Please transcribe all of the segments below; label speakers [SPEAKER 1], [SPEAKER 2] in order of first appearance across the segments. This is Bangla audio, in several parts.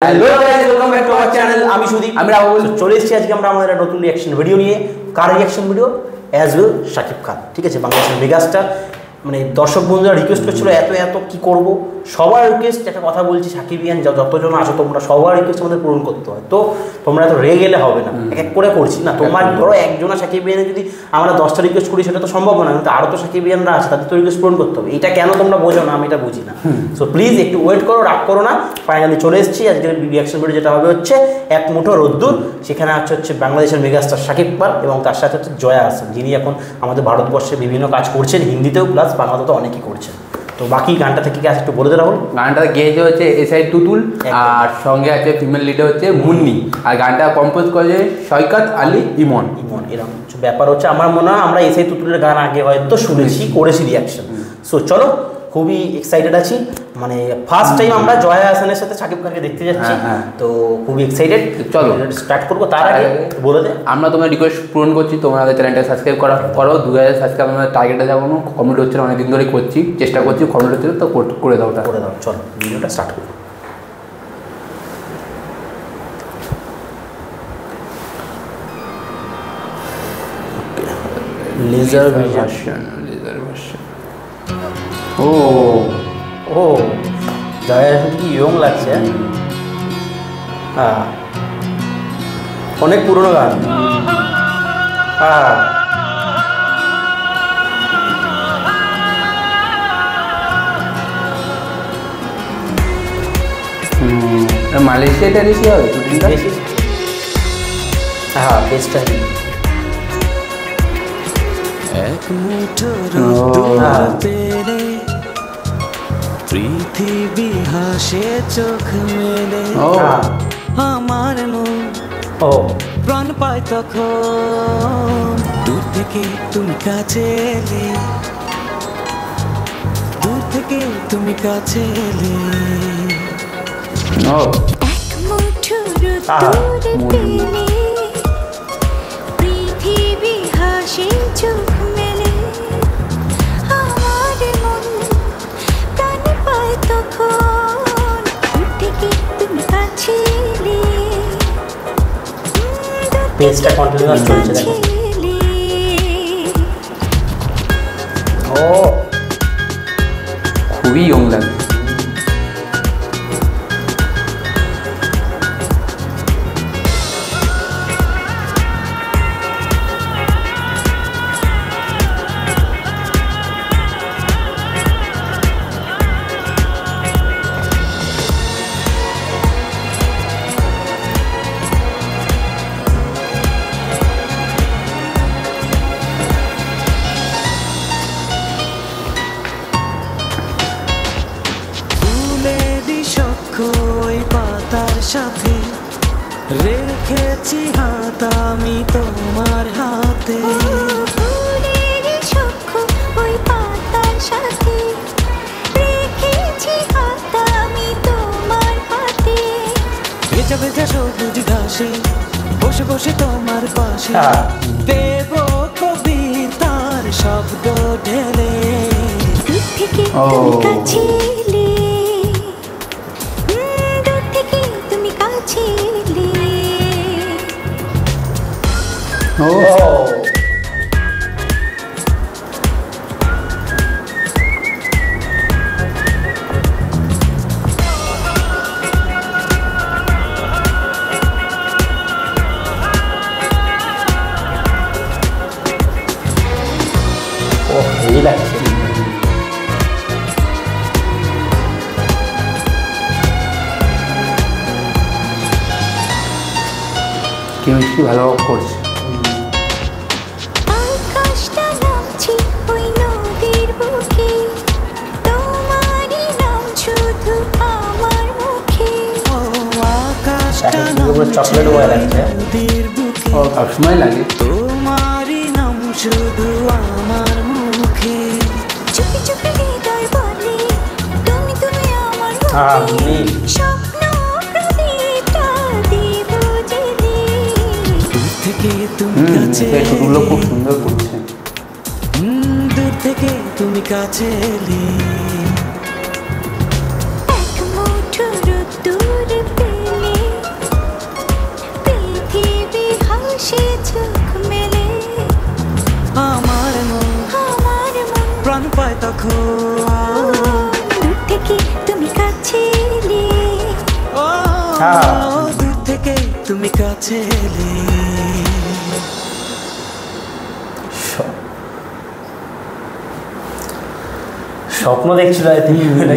[SPEAKER 1] Hello guys, welcome back to our channel. আমি সুদীপ, আমি রাহুল। চলে এসেছি আজকে আমরা আমাদের একটা নতুন রিঅ্যাকশন ভিডিও নিয়ে। কার reaction video? As well Shakib Khan, ঠিক আছে, বাংলাদেশের মেগাস্টার। মানে দর্শক বন্ধুরা রিকোয়েস্ট করছিল এত কি করব, সবার রিকোয়েস্ট। একটা কথা বলছি, সাকিবিয়ান যতজন আছো তোমরা, সবার রিকোয়েস্ট আমাদের পূরণ করতে হয়। তো তোমরা এত রেগে গেলে হবে না, এক এক করে করছি না। তোমার ধরো একজনা সাকিবিয়ানে যদি আমরা 10টা রিকোয়েস্ট করি সেটা তো সম্ভব না, কিন্তু আরও তো সাকিবিয়ানরা আছে, তাদের তো রিকোয়েস্ট পূরণ করতে হবে। এটা কেন তোমরা বোঝো না, আমি এটা বুঝি না। সো প্লিজ একটু ওয়েট করো, রাগ করো না। ফাইনালি চলে এসেছি আজকের রিঅ্যাকশন ভিডিও, যেটা হবে হচ্ছে এক মুঠো রোদ্দুর। সেখানে হচ্ছে বাংলাদেশের মেগাস্টার শাকিব খান এবং তার সাথে হচ্ছে জয়া আহসান, যিনি এখন আমাদের ভারতবর্ষে বিভিন্ন কাজ করছেন, হিন্দিতেও প্লাস বাংলাতেও অনেকেই করছেন। তো বাকি গানটা থেকে কি আছে একটু বলে দে রাহুল।
[SPEAKER 2] গানটা গেয়েছে হচ্ছে এসআই তুতুল, আর সঙ্গে আছে ফিমেল লিডার হচ্ছে মুন্নি, আর গানটা কম্পোজ করেছে সৈকত আলী ইমন।
[SPEAKER 1] এরকম ব্যাপার হচ্ছে। আমার মনে হয় আমরা এসআই তুতুলের গান আগে হয়তো শুনেছি, করেছি রিয়াকশন। সো চলো, খুবই এক্সাইটেড আছি। মানে ফার্স্ট টাইম আমরা জয়া আহসানের সাথে শাকিব খানকে দেখতে যাচ্ছি, তো খুবই এক্সাইটেড। চলো স্টার্ট করবো। তার আগে বলে দে,
[SPEAKER 2] আমরা তোমার রিকোয়েস্ট পূরণ করছি, তোমাদের চ্যানেলটা সাবস্ক্রাইব করো। 2000 সাবস্ক্রাইব আমাদের টার্গেটে যাবো, কমেন্ট হচ্ছে অনেকদিন ধরে করছি, চেষ্টা করছি, কমেন্ট হচ্ছে তো করে দাও।
[SPEAKER 1] চলো ভিডিওটা স্টার্ট করবো। Laser version. ও জয়া কি ইয়ং লাগছে। হ্যাঁ, অনেক পুরনো গান। হ্যাঁ,
[SPEAKER 2] মালয়েশিয়াটা বেশি হবে শুটিংটা।
[SPEAKER 1] হ্যাঁ, বেস্টটা
[SPEAKER 3] এক মুঠো রোদ্দুর পেলে পৃথিবী হাসে চোখ মেলে, আমার মন প্রাণ পায় তখন। দূর থেকে তুমি কাছে এলে, দূর থেকে তুমি কাছে এলে।
[SPEAKER 4] এক মুঠো রোদ্দুর পেলে পৃথিবী হাসে চোখ মেলে, আমার মন প্রাণ পায় তখন। দূর থেকে তুমি কাছে এলে,
[SPEAKER 1] পেজটা কন্টিনিউয়াস চলছে দেখো।
[SPEAKER 2] খুবই ইয়ং লাগছে।
[SPEAKER 3] ওই পাতার সাথে রেখেছি হাত আমি তোমার হাতে,
[SPEAKER 4] ওই পাতার সাথে রেখেছি হাত আমি তোমার হাতে।
[SPEAKER 3] ভেজা ভেজা সবুজ ঘাসে বসে বসে তোমার পাশে দেব কবিতার শব্দ ঢেলে।
[SPEAKER 4] দূর থেকে তুমি কাছে এলে, দূর থেকে তুমি কাছে এলে।
[SPEAKER 1] এই লাগছে।
[SPEAKER 2] কেমিস্ট্রি ভালো করছে।
[SPEAKER 4] আকাশটা নামছে ওই নদীর বুকে, তোমারই নাম শুধু আমার মুখে।
[SPEAKER 3] আকাশটা
[SPEAKER 1] চকলেট বয় লাগছে।
[SPEAKER 3] নদীর বুকে
[SPEAKER 2] সবসময় লাগে।
[SPEAKER 3] তোমারই নাম শুধু আমার মুখে।
[SPEAKER 4] চুপি চুপি হৃদয় বলে তুমি তুমি আমার মনে, স্বপ্ন প্রদীপটা দিব জেলে।
[SPEAKER 3] দূর থেকে তুমি কাছে
[SPEAKER 2] এগুলো খুব সুন্দর করছে।
[SPEAKER 3] দূর থেকে তুমি কাছে এলে।
[SPEAKER 4] এক মুঠো রোদ্দুর পেলে
[SPEAKER 3] তখন
[SPEAKER 4] দূর থেকে তুমি কাছে এলে
[SPEAKER 3] ও
[SPEAKER 1] হ্যাঁ।
[SPEAKER 3] দূর থেকে তুমি কাছে এলে
[SPEAKER 1] স্বপ্ন দেখছিল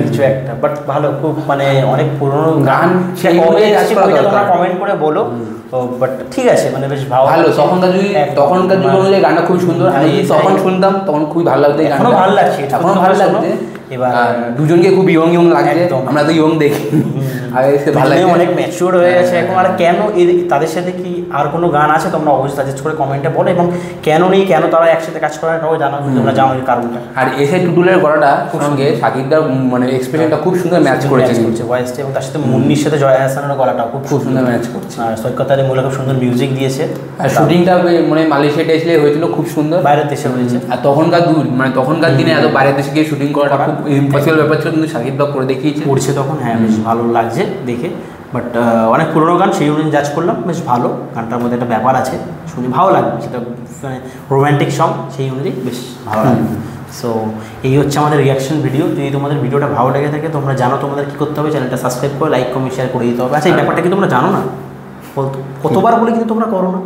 [SPEAKER 1] কিছু একটা, বাট ভালো, খুব মানে অনেক পুরনো
[SPEAKER 2] গান
[SPEAKER 1] সেটা কবে আছে তোমরা কমেন্ট করে বলো। তো বাট ঠিক আছে, মানে বেশ ভালো
[SPEAKER 2] তখনকার যুগে অনুযায়ী গানটা খুব সুন্দর। আমি তখন শুনতাম তখন খুবই ভালো লাগতো,
[SPEAKER 1] এখনো ভালো লাগছে,
[SPEAKER 2] এখনো ভালো লাগছে।
[SPEAKER 1] এবার
[SPEAKER 2] দুজনকে খুব ইয়ং লাগছে, আমরা তো ইয়ং দেখি, আর এসে ভালো লাগে,
[SPEAKER 1] অনেক ম্যাচিওর হয়ে গেছে এখন। আর কেন তাদের সাথে কি আর কোনো গান আছে তোমরা অবশ্যই সাজেস্ট করে কমেন্টে বলো, এবং কেন নেই, কেন তারা একসাথে কাজ করে এটাও জানাও, তোমরা জানো এই কারণটা।
[SPEAKER 2] আর এসে টুটুলের গলাটা সঙ্গে সাকিবদার মানে এক্সপ্রেশনটা খুব সুন্দর ম্যাচ করেছে
[SPEAKER 1] ভয়েসটা, এবং তার সাথে মুন্নির সাথে জয়া হাসানের গলাটাও খুব
[SPEAKER 2] খুব সুন্দর ম্যাচ করছে।
[SPEAKER 1] আর সৈকত আলী মূলত খুব সুন্দর মিউজিক দিয়েছে।
[SPEAKER 2] আর শুটিংটা মানে মালয়েশিয়াতে এসে হয়েছিল খুব সুন্দর,
[SPEAKER 1] বাইরের দেশে হয়েছে।
[SPEAKER 2] আর তখনকার দিনে এত বাইরের দেশে গিয়ে শুটিং করাটা খুব ইম্পসিবল ব্যাপার ছিল, কিন্তু সাকিবদা করে দেখিয়েছে,
[SPEAKER 1] করছে তখন। হ্যাঁ, বেশ ভালো লাগছে দেখে। বাট অনেক পুরোনো গান, সেই অনুযায়ী জাজ করলাম, বেশ ভালো। গানটার মধ্যে একটা ব্যাপার আছে, শুনে ভালো লাগবে, সেটা মানে রোম্যান্টিক সং, সেই অনুযায়ী বেশ ভালো লাগবে। সো এই হচ্ছে আমাদের রিয়াকশন ভিডিও। যদি তোমাদের ভিডিওটা ভালো লেগে থাকে, তোমরা জানো তোমাদের কী করতে হবে, চ্যানেলটা সাবস্ক্রাইব করে লাইক কমেন্ট শেয়ার করে দিতে হবে। আচ্ছা, এই ব্যাপারটা কি তোমরা জানো না? কতবার বলে কিন্তু তোমরা করো না।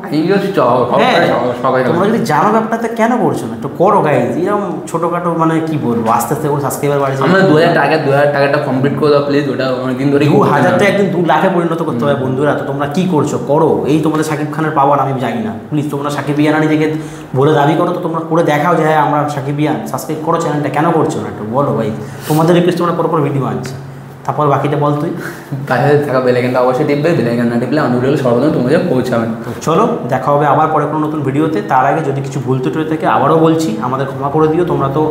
[SPEAKER 1] তোমরা যদি জানো ব্যাপারটা কেন করছো না, একটু করো গাইজ। এরকম ছোটোখাটো মানে কি বলবো, আস্তে আস্তে করে সাবস্ক্রাইবার বাড়ছে।
[SPEAKER 2] আমরা 2000 টাকাটা কমপ্লিট করে দাও প্লিজ, ওটা অনেকদিন ধরে
[SPEAKER 1] 2000টা একদিন 2 লাখে পরিণত করতে হবে বন্ধুরা। তো তোমরা কি করছো, করো। এই তোমাদের শাকিব খানের পাওয়ার আমি জানি না, প্লিজ তোমরা সাকিবিয়ানা নিজেকে বলে দাবি করো, তো তোমরা করে দেখাও যে হ্যাঁ আমরা সাকিবিয়ান। সাবস্ক্রাইব করো চ্যানেলটা, কেন করছো না একটু বলো ভাই। তোমাদের রিকোয়েস্ট তোমরা পরপর ভিডিও আনছে, তারপর বাকিটা বল তুই।
[SPEAKER 2] পাশে থাকা বেলাইকনটা অবশ্যই টিপবে, বেলাইকন না টিপলে আমাদের ভিডিও সর্বপ্রথম তোমাদের পৌঁছাবেন।
[SPEAKER 1] তো চলো, দেখা হবে আবার পরে কোনো নতুন ভিডিওতে। তার আগে যদি কিছু ভুল ত্রুটি থাকে আবারও বলছি, আমাদের ক্ষমা করে দিও। তোমরা তো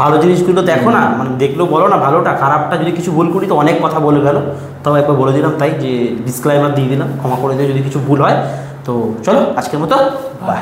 [SPEAKER 1] ভালো জিনিসগুলো দেখো না, মানে দেখলেও বলো না ভালোটা খারাপটা। যদি কিছু ভুল করি তো অনেক কথা বলে ফেলো, তবে একবার বলে দিলাম, তাই যে ডিসক্লাইমার দিয়ে দিলাম, ক্ষমা করে দিও যদি কিছু ভুল হয়। তো চলো, আজকের মতো বাই।